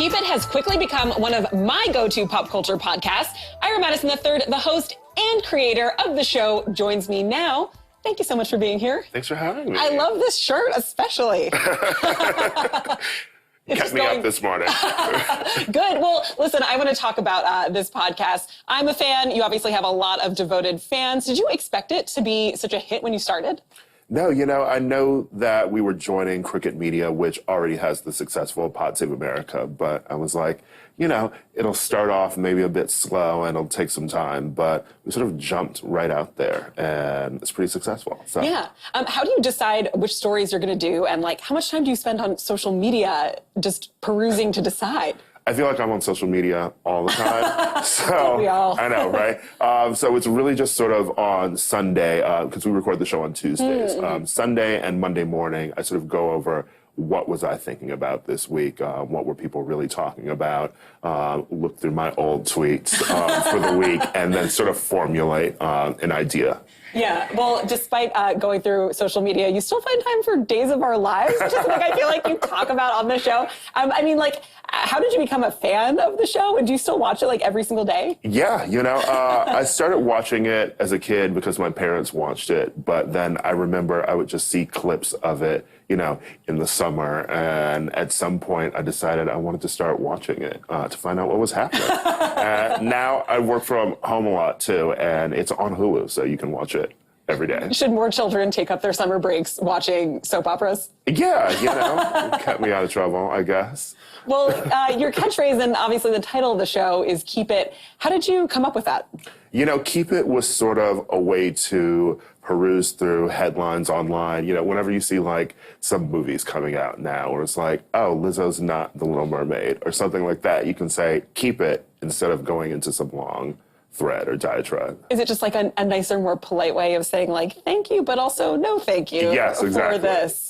Keep It has quickly become one of my go-to pop culture podcasts. Ira Madison III, the host and creator of the show, joins me now. Thank you so much for being here. Thanks for having me. I love this shirt, especially. Kept me up this morning. Good. Well, listen, I want to talk about this podcast. I'm a fan. You obviously have a lot of devoted fans. Did you expect it to be such a hit when you started? No, I know that we were joining Cricket Media, which already has the successful Pod Save America, but I was like, it'll start off maybe a bit slow and it'll take some time, but we sort of jumped right out there and it's pretty successful. So. Yeah. How do you decide which stories you're going to do and how much time do you spend on social media just perusing to decide? I feel like I'm on social media all the time. So we all. I know, right? So it's really just sort of on Sunday, because we record the show on Tuesdays. Sunday and Monday morning, I sort of go over what was I thinking about this week? What were people really talking about? Look through my old tweets for the week and then sort of formulate an idea. Yeah, well, despite going through social media, you still find time for Days of Our Lives, which is something I feel like you talk about on the show. How did you become a fan of the show? And do you still watch it every single day? Yeah, I started watching it as a kid because my parents watched it. But then I remember I would just see clips of it, in the summer. And at some point I decided I wanted to start watching it to find out what was happening. Now I work from home a lot too, and it's on Hulu, so you can watch it every day. Should more children take up their summer breaks watching soap operas? Yeah, it kept me out of trouble, I guess. Well, your catchphrase and obviously the title of the show is Keep It. How did you come up with that? Keep It was sort of a way to peruse through headlines online. Whenever you see some movies coming out now where it's oh, Lizzo's not the Little Mermaid or something like that, you can say keep it instead of going into some long thread or diatribe. Is it just a nicer, more polite way of saying thank you, but also no thank you exactly. for this?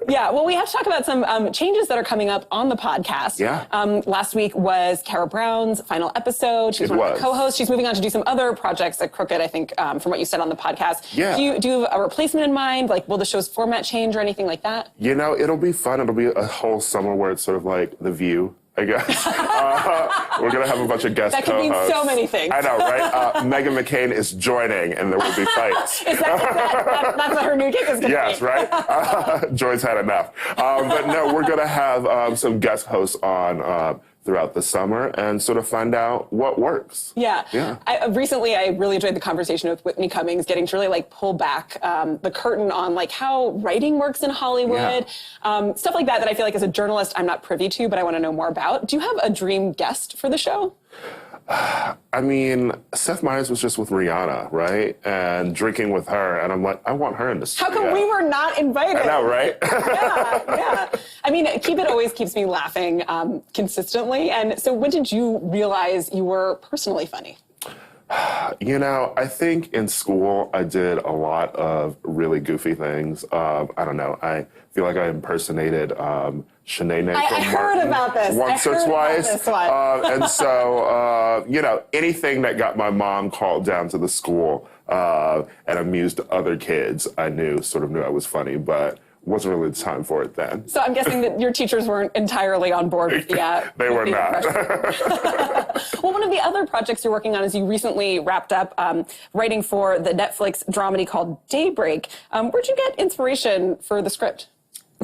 Yeah, well, we have to talk about some changes that are coming up on the podcast. Yeah. Last week was Kara Brown's final episode. She was one of the co-hosts. She's moving on to do some other projects at Crooked, I think, from what you said on the podcast. Yeah. Do you have a replacement in mind? Will the show's format change or anything like that? It'll be fun. It'll be a whole summer where it's sort of like The View, I guess. We're going to have a bunch of guest co-hosts. That could mean so many things. I know, right? Meghan McCain is joining, and there will be fights. That's what her new gig is going to be. Yes, right? Joy's had enough. But no, we're going to have some guest hosts on throughout the summer and sort of find out what works. Yeah. Recently, I really enjoyed the conversation with Whitney Cummings, getting to really pull back the curtain on how writing works in Hollywood, stuff like that I feel as a journalist I'm not privy to, but I want to know more about. Do you have a dream guest for the show? Seth Meyers was just with Rihanna, right? And drinking with her, and I'm I want her in the studio. How come we were not invited? I know, right? Yeah. Keep It always keeps me laughing consistently. And so when did you realize you were personally funny? I think in school I did a lot of really goofy things. I don't know. I feel like I impersonated Shanae I heard about this. Once or twice. And so, anything that got my mom called down to the school and amused other kids, I knew I was funny, but wasn't really the time for it then. So I'm guessing that your teachers weren't entirely on board with the They were not. Well, one of the other projects you're working on is you recently wrapped up writing for the Netflix dramedy called Daybreak. Where'd you get inspiration for the script?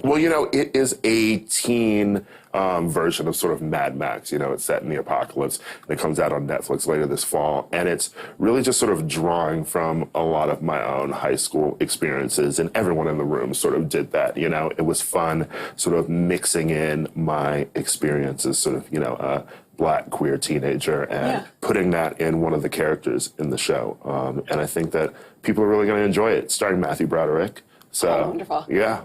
Well, it is a teen version of sort of Mad Max. It's set in the apocalypse. And it comes out on Netflix later this fall. And it's really just sort of drawing from a lot of my own high school experiences. And everyone in the room sort of did that. It was fun sort of mixing in my experiences, sort of, a Black queer teenager and putting that in one of the characters in the show. And I think that people are really going to enjoy it. Starring Matthew Broderick. So, wonderful. Yeah.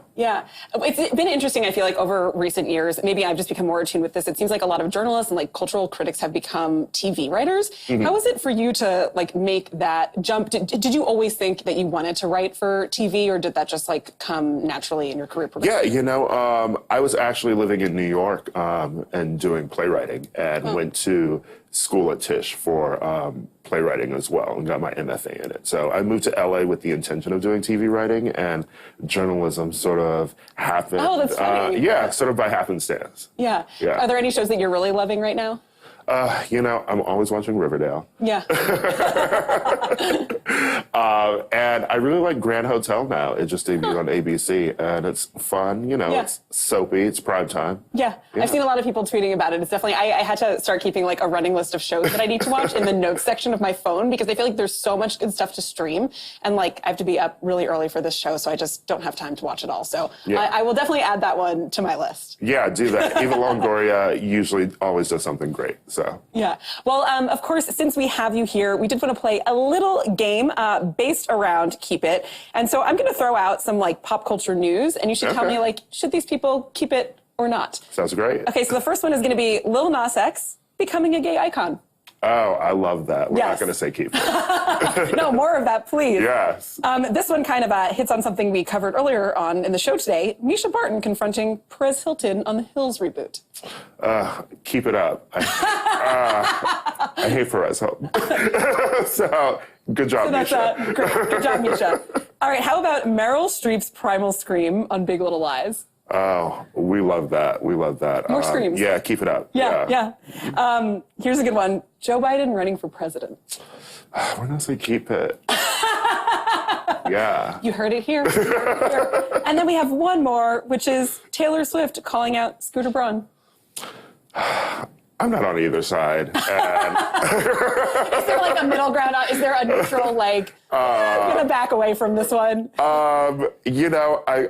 It's been interesting, I feel over recent years. Maybe I've just become more attuned with this. It seems like a lot of journalists and cultural critics have become TV writers. Mm-hmm. How was it for you to make that jump? Did you always think that you wanted to write for TV, or did that just come naturally in your career progression? Yeah, I was actually living in New York and doing playwriting and went to school at Tisch for playwriting as well and got my MFA in it. So I moved to LA with the intention of doing TV writing, and journalism sort of happened. Oh, that's funny. Yeah, sort of by happenstance. Yeah. Yeah. Are there any shows that you're really loving right now? I'm always watching Riverdale. Yeah. And I really like Grand Hotel now. It just debuted on ABC, and it's fun. It's soapy. It's prime time. Yeah. I've seen a lot of people tweeting about it. It's definitely, I had to start keeping like a running list of shows that I need to watch in the notes section of my phone, because I feel like there's so much good stuff to stream, and like I have to be up really early for this show, so I just don't have time to watch it all. So I will definitely add that one to my list. Yeah, do that. Eva Longoria usually always does something great. So yeah. Well, of course, since we have you here, we did want to play a little game based around Keep It. And so I'm going to throw out some like pop culture news, and you should tell me like, should these people keep it or not? Sounds great. Okay, so the first one is going to be Lil Nas X becoming a gay icon. Oh, I love that. We're not going to say keep it. No, more of that, please. Yes. This one kind of hits on something we covered earlier on in the show today. Misha Barton confronting Perez Hilton on the Hills reboot. Keep it up. I hate Perez Hilton. So, good job, Misha. Great. Good job, Misha. All right, how about Meryl Streep's primal scream on Big Little Lies? Oh, we love that. We love that. More screams. Yeah, keep it up. Yeah. Here's a good one. Joe Biden running for president. We're going to say keep it. Yeah. You heard it here. And then we have one more, which is Taylor Swift calling out Scooter Braun. I'm not on either side. And Is there like a middle ground? Is there a neutral, like, I'm going to back away from this one? I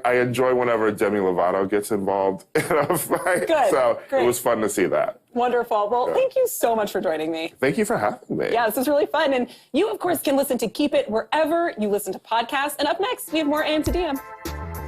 enjoy whenever Demi Lovato gets involved in a fight. Good. So Great. It was fun to see that. Wonderful. Well, thank you so much for joining me. Thank you for having me. Yeah, this was really fun. And you, of course, can listen to Keep It wherever you listen to podcasts. And up next, we have more AM to DM.